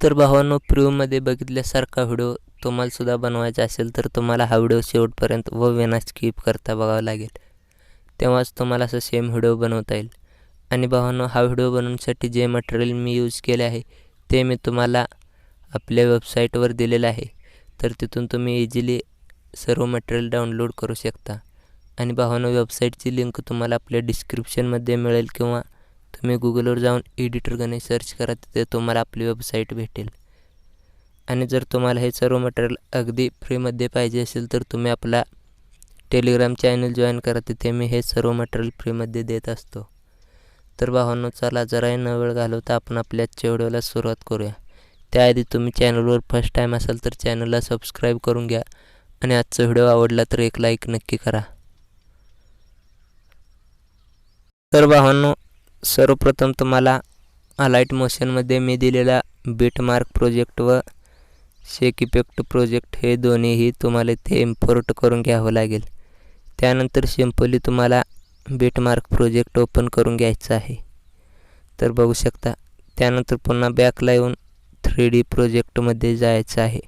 तर भावांनो, प्रिव्ह्यूमध्ये बघितल्यासारखा व्हिडिओ तुम्हालासुद्धा बनवायचा असेल तर तुम्हाला हा व्हिडिओ शेवटपर्यंत व विना स्किप करता बघावा लागेल. तेव्हाच तुम्हाला असं सेम व्हिडिओ बनवता येईल. आणि भावांनो, हा व्हिडिओ बनवण्यासाठी जे मटेरियल मी यूज केले आहे ते मी तुम्हाला आपल्या वेबसाईटवर दिलेलं आहे. तर तिथून तुम्ही इझिली सर्व मटेरियल डाउनलोड करू शकता. आणि भावांनो, वेबसाईटची लिंक तुम्हाला आपल्या डिस्क्रिप्शनमध्ये मिळेल किंवा तुम्ही गुगलवर जाऊन एडिटर गणेश सर्च करा, तिथे तुम्हाला आपली वेबसाईट भेटेल. आणि जर तुम्हाला हे सर्व मटेरियल अगदी फ्रीमध्ये पाहिजे असेल तर तुम्ही आपला टेलिग्राम चॅनल जॉईन करा, तिथे मी हे सर्व मटेरियल फ्रीमध्ये देत असतो. तर भावांनो, चला जराही न वेळ घालवता आपण आपल्या आजच्या व्हिडिओला सुरुवात करूया. त्याआधी तुम्ही चॅनलवर फर्स्ट टाईम असाल तर चॅनलला सबस्क्राईब करून घ्या आणि आजचा व्हिडिओ आवडला तर एक लाईक नक्की करा. तर भावांनो, सर्वप्रथम तुम्हाला अलाइट मोशनमध्ये मी दिलेला बीटमार्क प्रोजेक्ट व शेक इफेक्ट प्रोजेक्ट हे दोन्हीही तुम्हाला इथे इम्पोर्ट करून घ्यावं लागेल. त्यानंतर सिंपली तुम्हाला बीटमार्क प्रोजेक्ट ओपन करून घ्यायचा आहे. तर बघू शकता, त्यानंतर पुन्हा बॅकला येऊन 3D प्रोजेक्टमध्ये जायचं आहे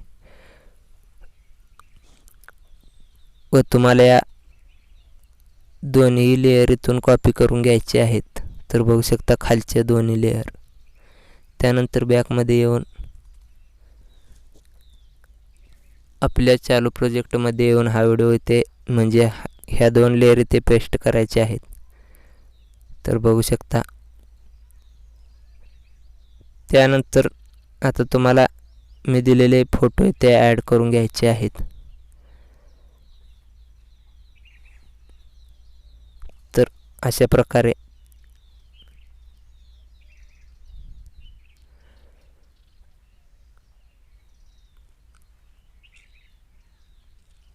व तुम्हाला या दोन्ही लेयर इथून कॉपी करून घ्यायचे आहेत. तर बघू शकता खालचे दोन्ही लेयर. त्यानंतर बॅकमध्ये येऊन आपल्या चालू प्रोजेक्टमध्ये येऊन हा व्हिडिओ इथे म्हणजे ह्या दोन लेयर इथे पेस्ट करायचे आहेत. तर बघू शकता. त्यानंतर आता तुम्हाला मी दिलेले फोटो इथे ॲड करून घ्यायचे आहेत. तर अशा प्रकारे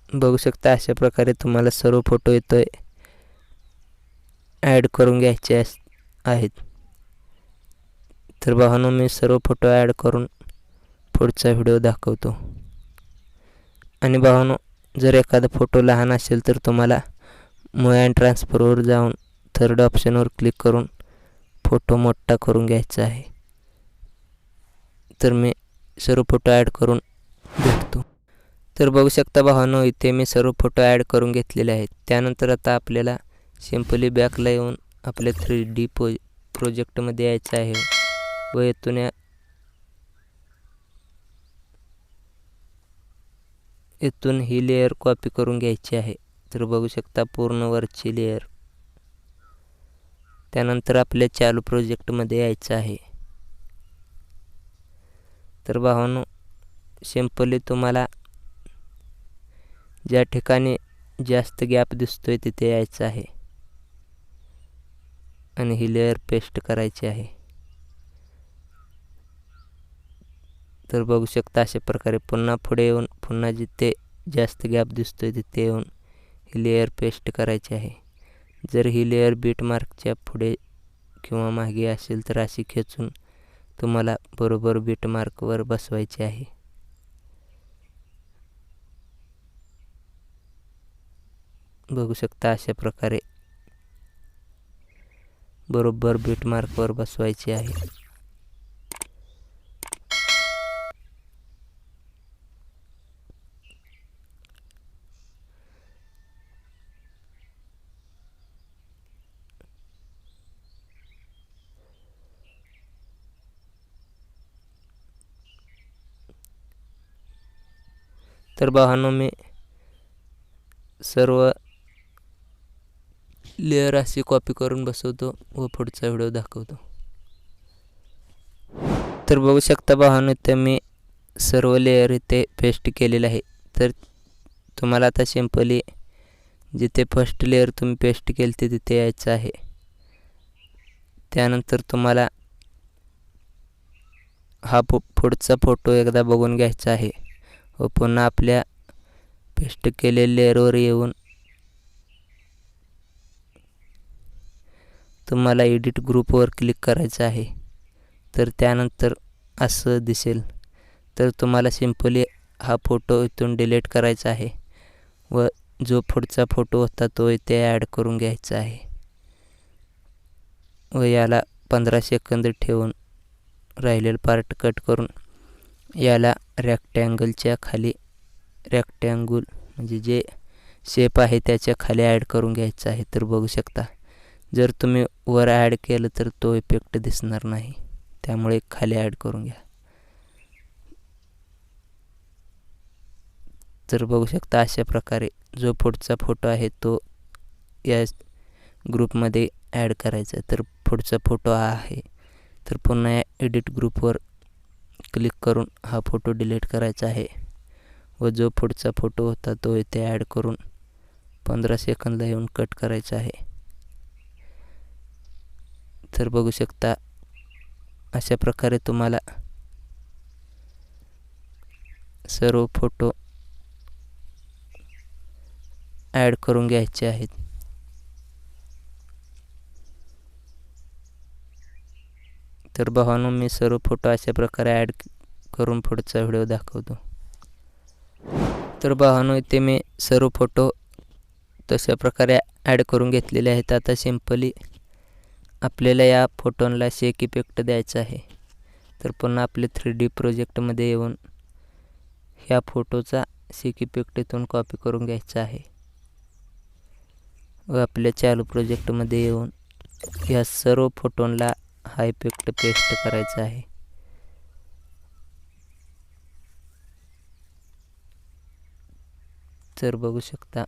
बघू शकता, अशा प्रकारे तुम्हाला सर्व फोटो इथे ॲड करून घ्यायचे आहेत. तर भावांनो, मी सर्व फोटो ॲड करून पुढचा व्हिडिओ दाखवतो. आणि भावांनो, जर एखादा फोटो लहान असेल तर तुम्हाला मूव अँड ट्रान्सफरवर जाऊन थर्ड ऑप्शनवर क्लिक करून फोटो मोठा करून घ्यायचा आहे. तर मी सर्व फोटो ॲड करून भेटतो. तर बघू शकता भावांनो, इथे मी सर्व फोटो ॲड करून घेतलेले आहेत. त्यानंतर आता आपल्याला सिंपली बॅकला येऊन आपल्या 3D प्रोजेक्टमध्ये यायचं आहे व इथून ही लेयर कॉपी करून घ्यायची आहे. तर बघू शकता पूर्ण वरची लेयर. त्यानंतर आपल्या चालू प्रोजेक्टमध्ये यायचं आहे. तर भावांनो, सिंपली तुम्हाला ज्या ठिकाणी जास्त गॅप दिसतोय तिथे यायचं आहे आणि ही लेयर पेस्ट करायची आहे. तर बघू शकता अशा प्रकारे पुन्हा पुढे येऊन पुन्हा जिथे जास्त गॅप दिसतोय तिथे येऊन ही लेयर पेस्ट करायची आहे. जर ही लेयर बीटमार्कच्या पुढे किंवा मागे असेल तर अशी खेचून तुम्हाला बरोबर बीटमार्कवर बसवायची आहे. बघू शकता अशा प्रकारे बरोबर बीटमार्कवर बसवायची आहे. तर भावांनो, मी सर्व लेयर अशी कॉपी करून बसवतो व पुढचा व्हिडिओ दाखवतो. तर बघू शकता भावांनो, इथे मी सर्व लेयर इथे पेस्ट केलेलं आहे. तर तुम्हाला आता सिंपली जिथे फर्स्ट लेयर तुम्ही पेस्ट केली तिथे यायचं आहे. त्यानंतर तुम्हाला हा पुढचा फोटो एकदा बघून घ्यायचा आहे व पुन्हा आपल्या पेस्ट केलेल्या लेयरवर येऊन तुम्हाला एडिट ग्रुपवर क्लिक करायचं आहे. तर त्यानंतर असं दिसेल. तर तुम्हाला सिंपली हा फोटो इथून डिलीट करायचा आहे व जो पुढचा फोटो होता तो इथे ॲड करून घ्यायचा आहे व याला 15 सेकंद ठेवून राहिलेला पार्ट कट करून याला रेक्टँगलच्या खाली रेक्टँगल म्हणजे जे शेप आहे त्याच्या खाली ॲड करून घ्यायचं आहे. तर बघू शकता जर तुम्ही वर ॲड केलं तर तो इफेक्ट दिसणार नाही, त्यामुळे खाली ॲड करून घ्या. तर बघू शकता अशा प्रकारे जो पुढचा फोटो आहे तो या ग्रुपमध्ये ॲड करायचा आहे. तर पुढचा फोटो हा आहे. तर पुन्हा या एडिट ग्रुपवर क्लिक करून हा फोटो डिलीट करायचा आहे व जो पुढचा फोटो होता तो इथे ॲड करून 15 सेकंदला येऊन कट करायचा आहे. तर बघू शकता अशा प्रकारे तुम्हाला सर्व फोटो ॲड करून घ्यायचे आहेत. तर भावांनो मी सर्व फोटो अशा प्रकारे ॲड करून पुढचा व्हिडिओ दाखवतो. तर भावांनो इथे मी सर्व फोटो तशा प्रकारे ॲड करून घेतलेले आहेत. आता सिंपली आपल्याला या फोटोंना शेक इफेक्ट द्यायचा आहे. तर पुन्हा आपले 3D प्रोजेक्टमध्ये येऊन ह्या फोटोचा शेक इफेक्ट इथून कॉपी करून घ्यायचा आहे व आपल्या चालू प्रोजेक्टमध्ये येऊन या सर्व फोटोंना हा इफेक्ट पेस्ट करायचा आहे. तर बघू शकता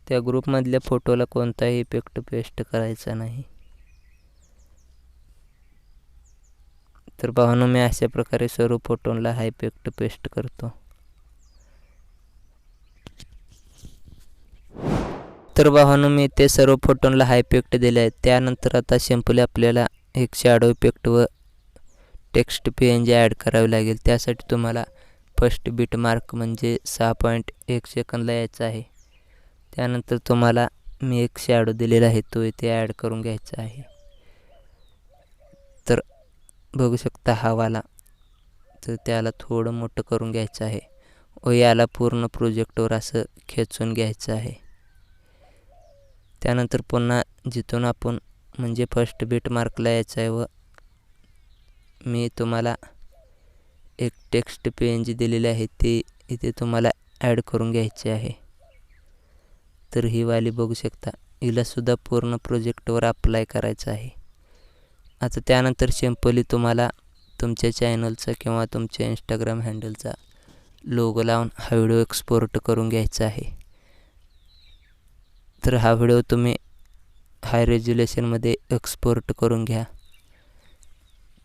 त्या ग्रुपमधल्या फोटोला कोणताही इफेक्ट पेस्ट करायचा नाही. तर भावांनो मी अशा प्रकारे सर्व फोटोंना हा इफेक्ट पेस्ट करतो. तर भावांनो मी ते सर्व फोटोंना हा इफेक्ट दिला आहे. त्यानंतर आता सिंपली आपल्याला एक शॅडो इफेक्ट व टेक्स्ट PNG ॲड करावी लागेल. त्यासाठी तुम्हाला फर्स्ट बीट मार्क म्हणजे 6.1 सेकंदला यायचा आहे. त्यानंतर तुम्हाला मी एक शॅडो दिलेला आहे तो इथे ॲड करून घ्यायचा आहे. तर बघू शकता हा वाला, तर त्याला थोडं मोठं करून घ्यायचं आहे व याला पूर्ण प्रोजेक्टवर असं खेचून घ्यायचं आहे. त्यानंतर पुन्हा जिथून आपण म्हणजे फर्स्ट बीट मार्कला यायचं आहे व मी तुम्हाला एक टेक्स्ट PNG दिलेली आहे ते इथे तुम्हाला ॲड करून घ्यायचे आहे. तर ही वाली बघू शकता हिलासुद्धा पूर्ण प्रोजेक्टवर अप्लाय करायचं आहे. आता त्यानंतर सिंपली तुम्हाला तुमच्या चॅनलचा किंवा तुमच्या इंस्टाग्राम हँडलचा लोगो लावून हा व्हिडिओ एक्सपोर्ट करून घ्यायचा आहे. तर हा व्हिडिओ तुम्ही हाय रेझोल्युशनमध्ये एक्सपोर्ट करून घ्या.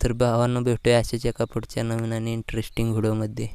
तर भावांनो भेटूया अशाच एका पुढच्या नवीन आणि इंटरेस्टिंग व्हिडिओमध्ये.